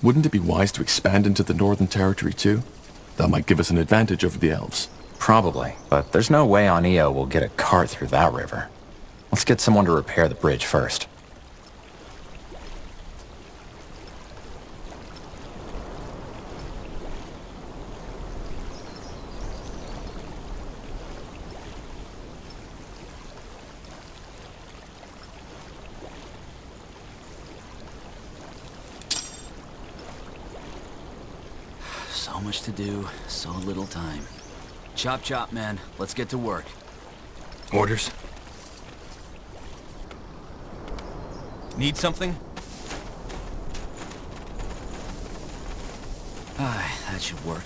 Wouldn't it be wise to expand into the Northern Territory too? That might give us an advantage over the elves. Probably, but there's no way on EO we'll get a cart through that river. Let's get someone to repair the bridge first. So much to do, so little time. Chop chop, man. Let's get to work. Orders? Need something? Aye, that should work.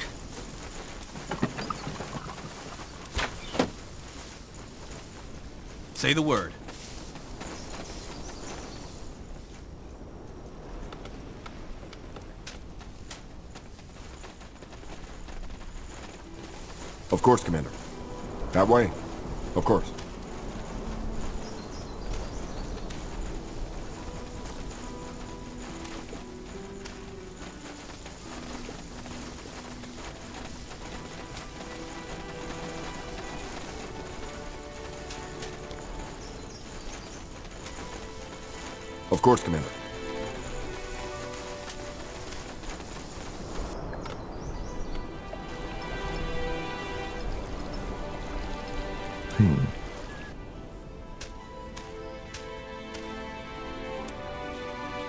Say the word. Of course, Commander. That way. Of course. Of course, Commander.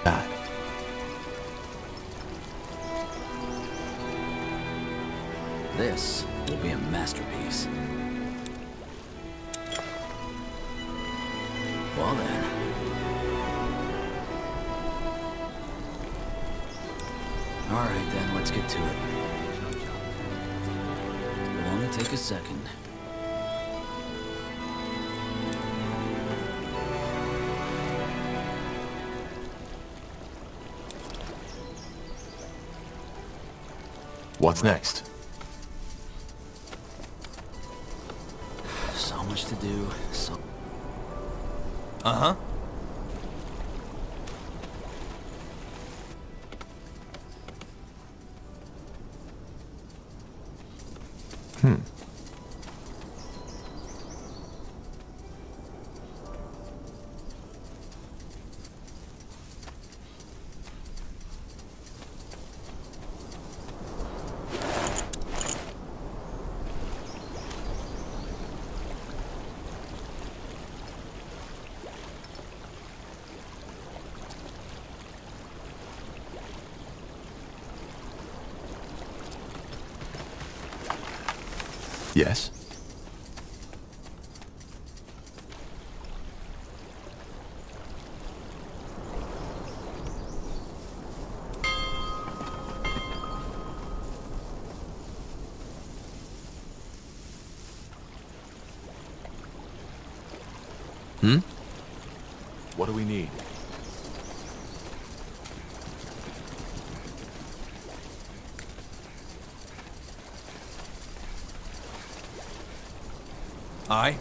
Bad. This will be a masterpiece. Well then. Alright then, let's get to it. It'll only take a second. What's next? So much to do, so... Uh-huh. Yes? What do we need? Aye.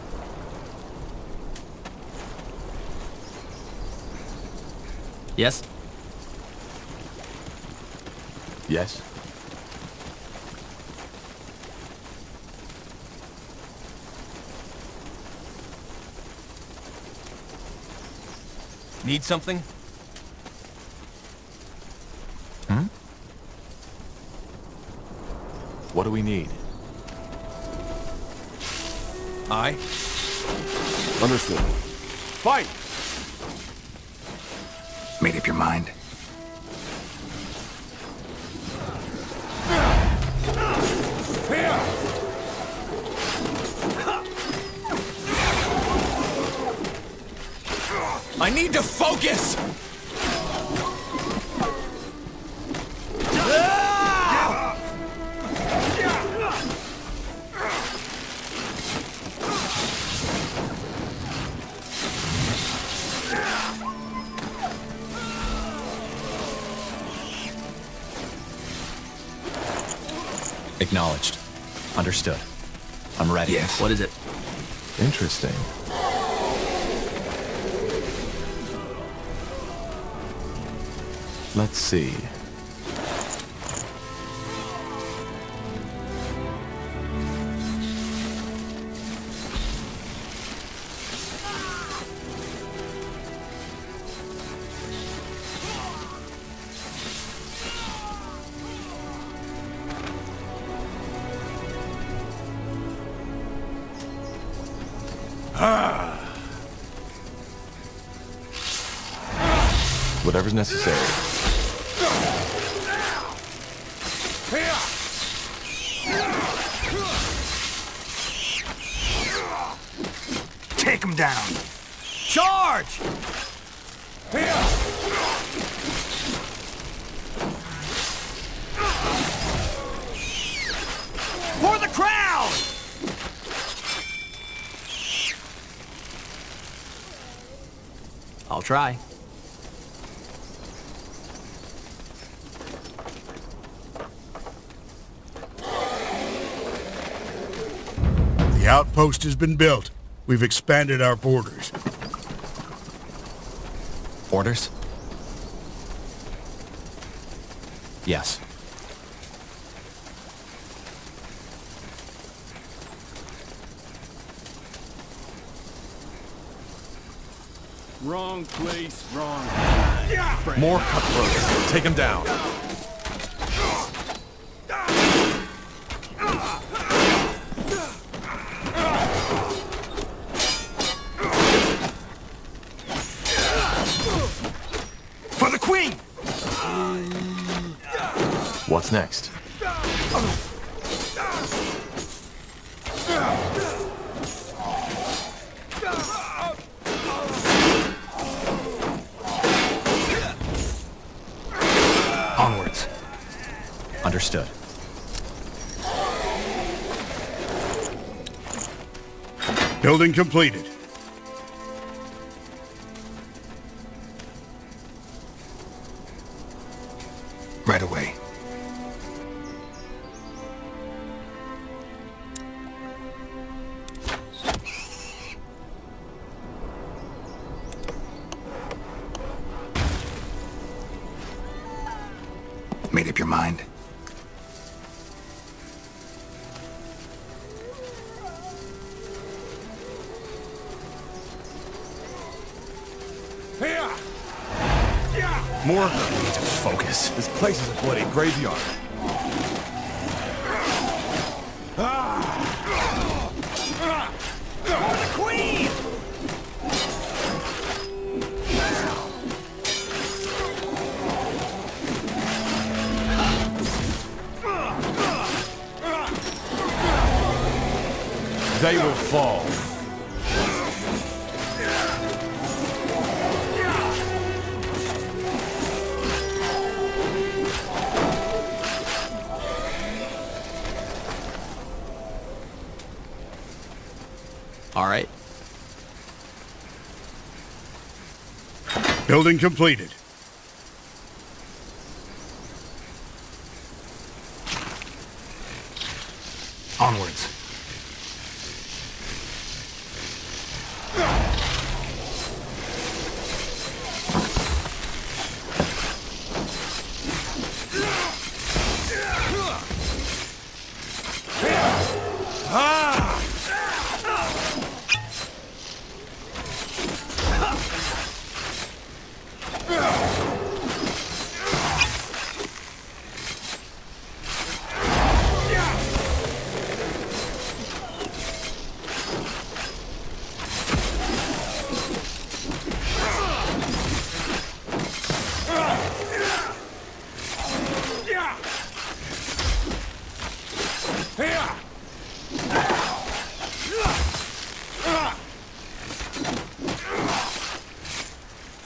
Yes? Yes? Need something? What do we need? Aye. Understood. Fight! Made up your mind? I need to focus! Acknowledged. Understood. I'm ready. Yes. What is it? Interesting. Let's see. Whatever's necessary. Take him down. Charge! For the crowd! I'll try. The outpost has been built. We've expanded our borders. Orders? Yes. Wrong place, wrong time. More cutthroats. Take him down. For the queen! What's next? Onwards. Understood. Building completed. Right away. Made up your mind? More? I need to focus. This place is a bloody graveyard. For the queen! They will fall. All right. Building completed. Onwards.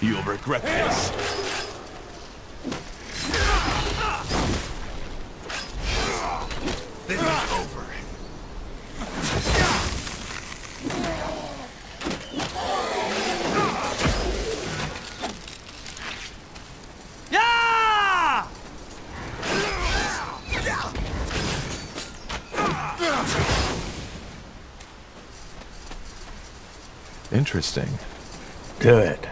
You'll regret this. This is over. Yeah! Interesting. Do it.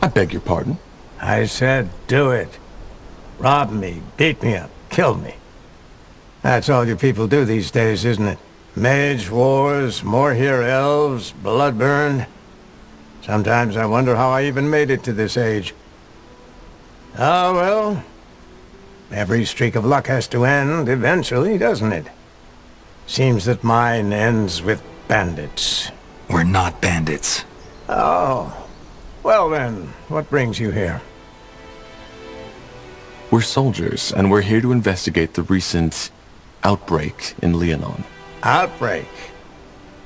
I beg your pardon. I said do it. Rob me, beat me up, kill me. That's all you people do these days, isn't it? Mage wars, more here elves, blood burned. Sometimes I wonder how I even made it to this age. Ah, well, every streak of luck has to end eventually, doesn't it? Seems that mine ends with bandits. We're not bandits. Oh. Well then, what brings you here? We're soldiers, and we're here to investigate the recent outbreak in Liannon. Outbreak?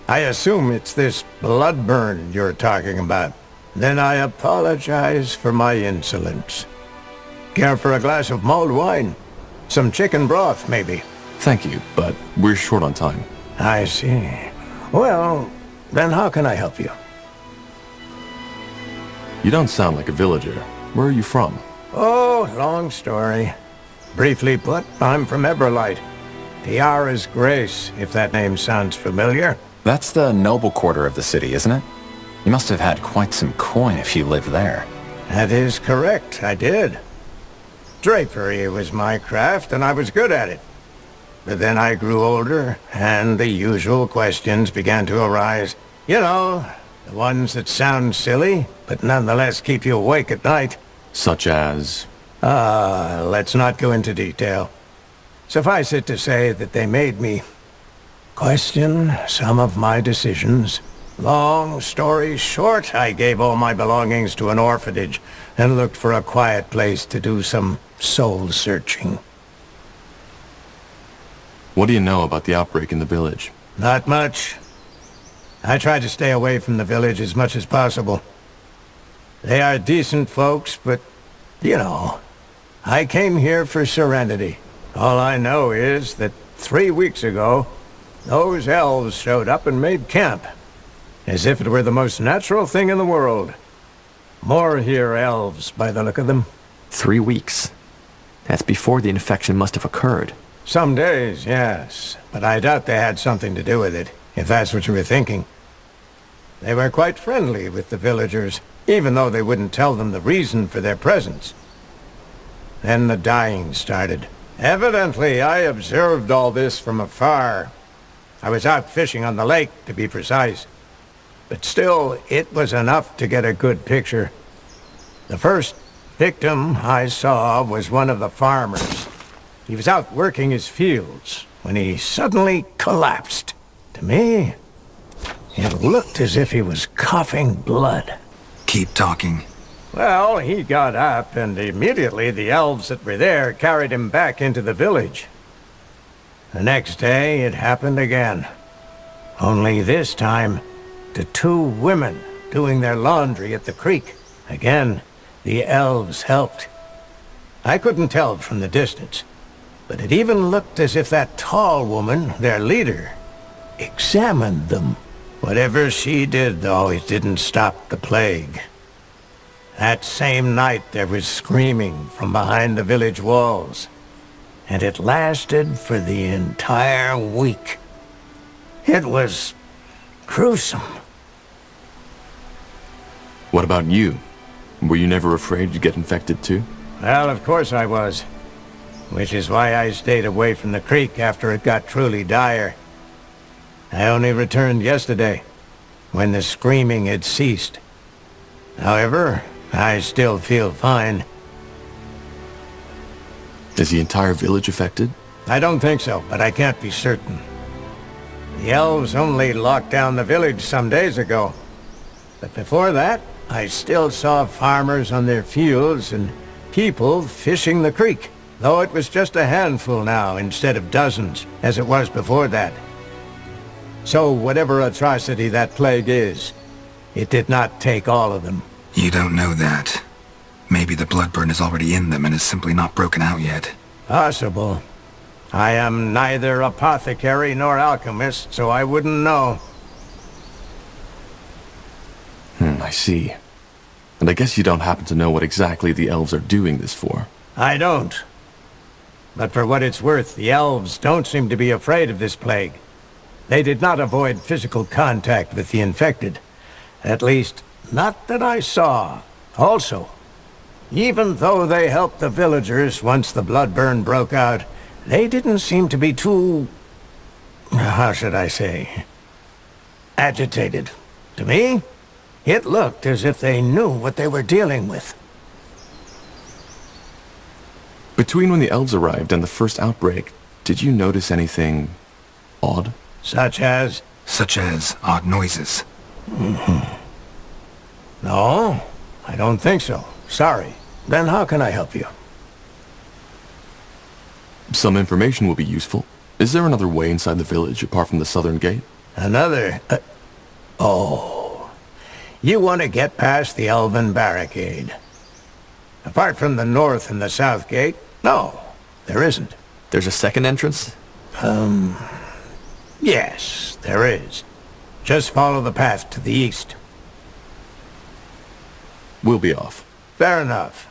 I assume it's this blood burn you're talking about. Then I apologize for my insolence. Care for a glass of mulled wine? Some chicken broth, maybe? Thank you, but we're short on time. I see. Well, then how can I help you? You don't sound like a villager. Where are you from? Oh, long story. Briefly put, I'm from Everlight. Tiara's Grace, if that name sounds familiar. That's the noble quarter of the city, isn't it? You must have had quite some coin if you lived there. That is correct, I did. Drapery was my craft, and I was good at it. But then I grew older, and the usual questions began to arise. You know, the ones that sound silly, but nonetheless keep you awake at night. Such as? Let's not go into detail. Suffice it to say that they made me question some of my decisions. Long story short, I gave all my belongings to an orphanage and looked for a quiet place to do some soul-searching. What do you know about the outbreak in the village? Not much. I tried to stay away from the village as much as possible. They are decent folks, but, you know, I came here for serenity. All I know is that 3 weeks ago, those elves showed up and made camp. As if it were the most natural thing in the world. More here elves, by the look of them. 3 weeks. That's before the infection must have occurred. Some days, yes. But I doubt they had something to do with it, if that's what you were thinking. They were quite friendly with the villagers, even though they wouldn't tell them the reason for their presence. Then the dying started. Evidently, I observed all this from afar. I was out fishing on the lake, to be precise. But still, it was enough to get a good picture. The first victim I saw was one of the farmers. He was out working his fields when he suddenly collapsed. To me, it looked as if he was coughing blood. Keep talking. Well, he got up, and immediately the elves that were there carried him back into the village. The next day, it happened again. Only this time, to 2 women doing their laundry at the creek. Again, the elves helped. I couldn't tell from the distance, but it even looked as if that tall woman, their leader, examined them. Whatever she did, though, it didn't stop the plague. That same night, there was screaming from behind the village walls, and it lasted for the entire week. It was gruesome. What about you? Were you never afraid you'd get infected too? Well, of course I was. Which is why I stayed away from the creek after it got truly dire. I only returned yesterday, when the screaming had ceased. However, I still feel fine. Is the entire village affected? I don't think so, but I can't be certain. The elves only locked down the village some days ago. But before that, I still saw farmers on their fields and people fishing the creek. Though it was just a handful now instead of dozens, as it was before that. So whatever atrocity that plague is, it did not take all of them. You don't know that. Maybe the bloodburn is already in them and is simply not broken out yet. Possible. I am neither apothecary nor alchemist, so I wouldn't know. I see. And I guess you don't happen to know what exactly the elves are doing this for. I don't. But for what it's worth, the elves don't seem to be afraid of this plague. They did not avoid physical contact with the infected. At least, not that I saw. Also, even though they helped the villagers once the bloodburn broke out, they didn't seem to be too... how should I say? Agitated. To me, it looked as if they knew what they were dealing with. Between when the elves arrived and the first outbreak, did you notice anything odd? Such as? Such as odd noises. No, I don't think so. Sorry. Then how can I help you? Some information will be useful. Is there another way inside the village apart from the southern gate? Another... oh. You want to get past the elven barricade. Apart from the north and the south gate, no, there isn't. There's a second entrance? Yes, there is. Just follow the path to the east. We'll be off. Fair enough.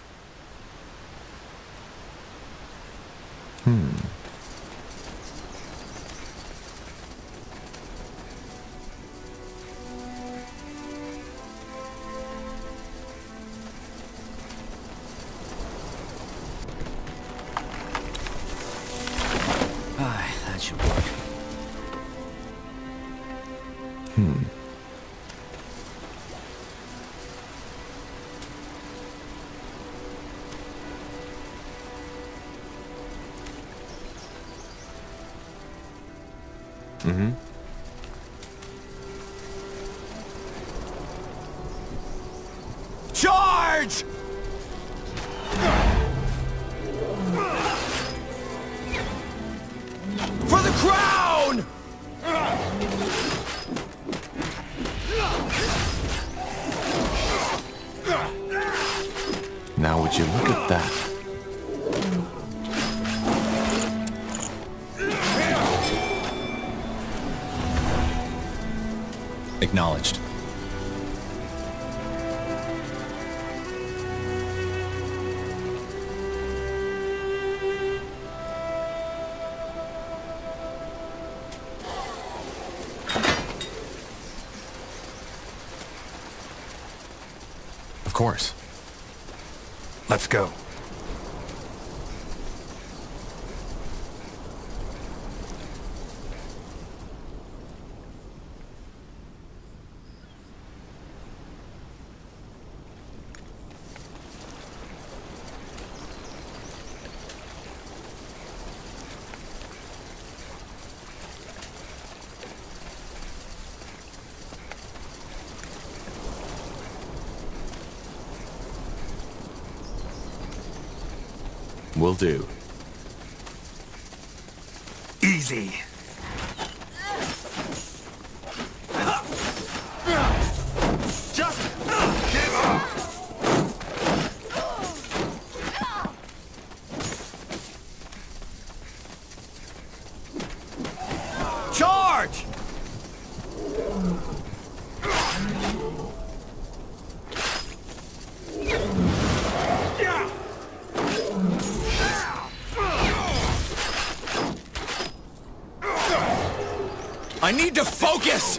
That should work. Charge! For the crown! Now would you look at that? Acknowledged. Of course. Let's go. Will do. Easy. Just give up! Charge! I need to focus!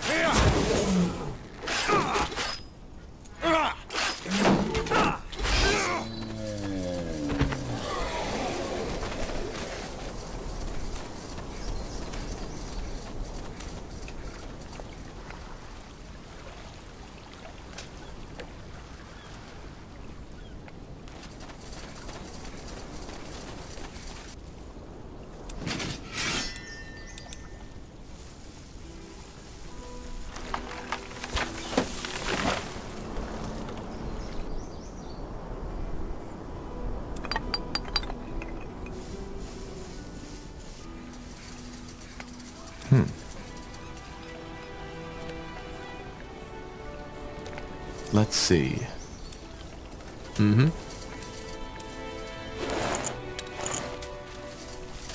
Let's see.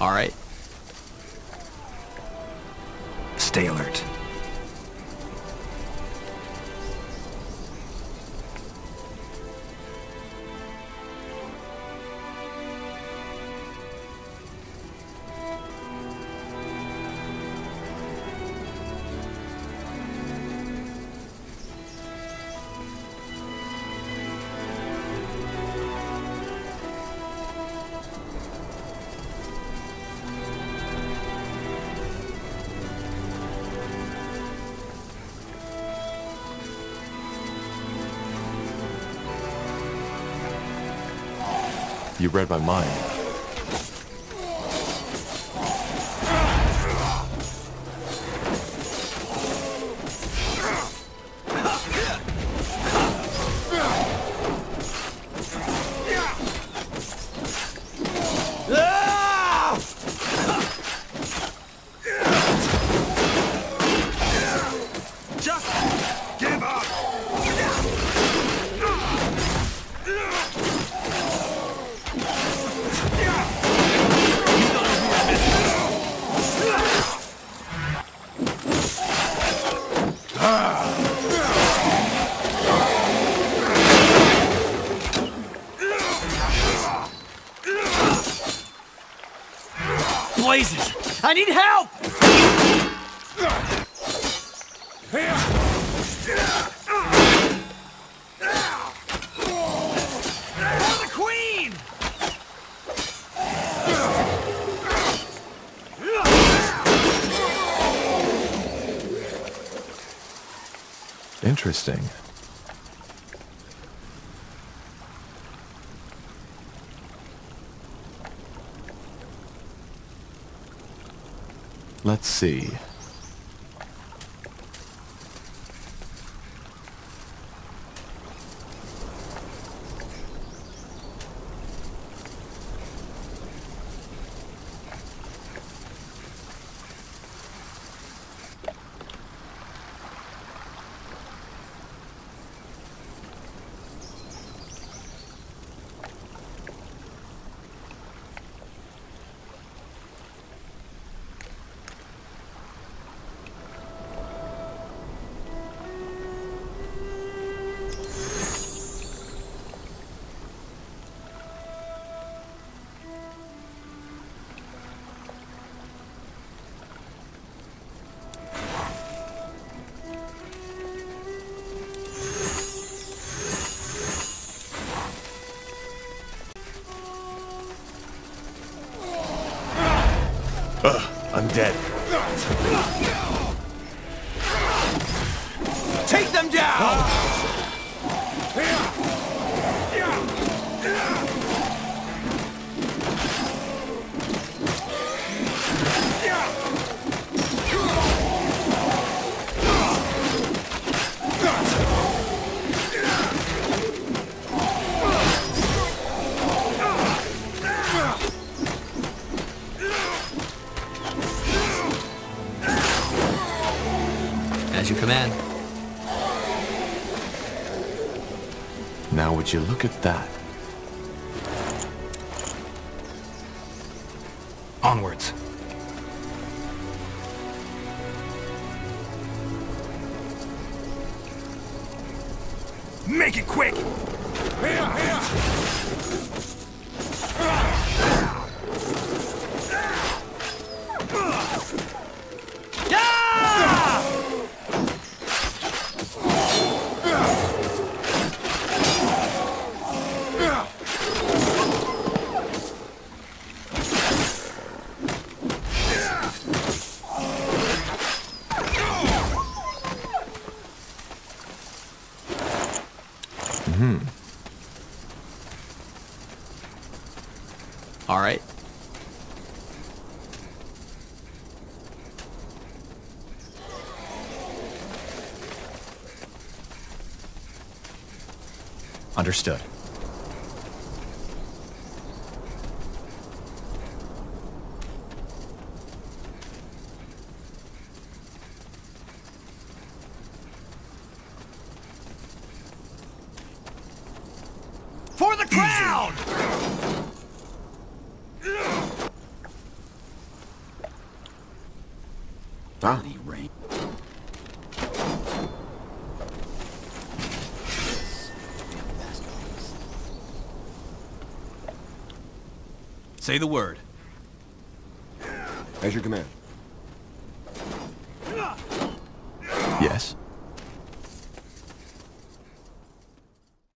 All right. Stay alert. You read my mind. Blazes! I need help! For the Queen! Interesting. Let's see. I'm dead. Take them down! As you command. Now would you look at that? Onwards. Make it quick! All right. Understood. For the crown! Huh? Rain. Say the word. As you command.